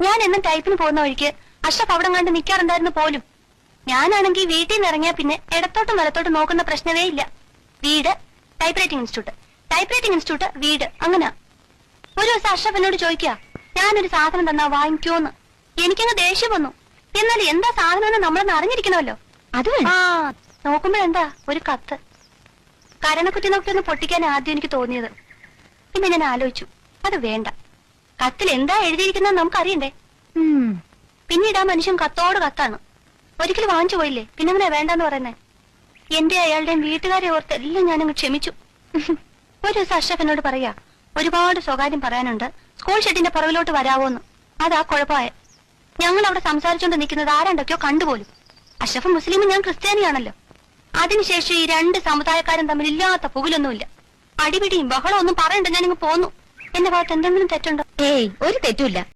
ഞാൻ എന്നും ടൈപ്പിന് പോകുന്ന വഴിക്ക് അഷ്റഫ് അവിടെ കണ്ട് നിൽക്കാറുണ്ടായിരുന്നു പോലും. ഞാനാണെങ്കിൽ വീട്ടിൽ നിന്ന് ഇറങ്ങിയാ പിന്നെ ഇടത്തോട്ടും വലത്തോട്ടും നോക്കുന്ന പ്രശ്നമേ ഇല്ല. വീട്, type writing institute, type writing institute, വീട്, അങ്ങനെ. ഒരു ദിവസം അഷ്റഫ് എന്നോട് ചോദിക്കുക, ഞാനൊരു സാധനം തന്നാ വാങ്ങിക്കോന്ന്. എനിക്കങ്ങ് ദേഷ്യം വന്നു. എന്നാൽ എന്താ സാധനം എന്ന് നമ്മളൊന്ന് അറിഞ്ഞിരിക്കണമല്ലോ. അത് നോക്കുമ്പോഴെന്താ ഒരു കത്ത്. കരണക്കുറ്റി നോക്കി ഒന്ന് പൊട്ടിക്കാൻ ആദ്യം എനിക്ക് തോന്നിയത്. പിന്നെ ഞാൻ ആലോചിച്ചു, അത് വേണ്ട. കത്തിൽ എന്താ എഴുതിയിരിക്കുന്നത് നമുക്കറിയണ്ടേ. പിന്നീട് ആ മനുഷ്യൻ കത്തോട് കത്താണ്. ഒരിക്കലും വാങ്ങിച്ചു പോയില്ലേ, പിന്നെങ്ങനെ വേണ്ടെന്ന് പറയുന്നേ. എന്റെ അയാളുടെയും വീട്ടുകാരെ ഓർത്ത് എല്ലാം ഞാനങ്ങ് ക്ഷമിച്ചു. ഒരു ദിവസം അഷ്റഫ് എന്നോട് പറയാ, ഒരുപാട് സ്വകാര്യം പറയാനുണ്ട്, സ്കൂൾ ഷെഡിന്റെ പുറകിലോട്ട് വരാവോന്ന്. അതാ കുഴപ്പമായ. ഞങ്ങൾ അവിടെ സംസാരിച്ചോണ്ട് നിൽക്കുന്നത് ആരാണ്ടൊക്കെയോ കണ്ടുപോലും. അഷ്റഫ് മുസ്ലിമും ഞാൻ ക്രിസ്ത്യാനിയാണല്ലോ. അതിനുശേഷം ഈ രണ്ട് സമുദായക്കാരും തമ്മിൽ ഇല്ലാത്ത പുകിലൊന്നുമില്ല. അടിപിടിയും ബഹളം ഒന്നും പറയണ്ട, ഞാനിങ്ങ് പോന്നു. എന്റെ ഭാഗത്ത് എന്തെങ്കിലും തെറ്റുണ്ടോ? ഏയ്, ഒരു തെറ്റുമില്ല.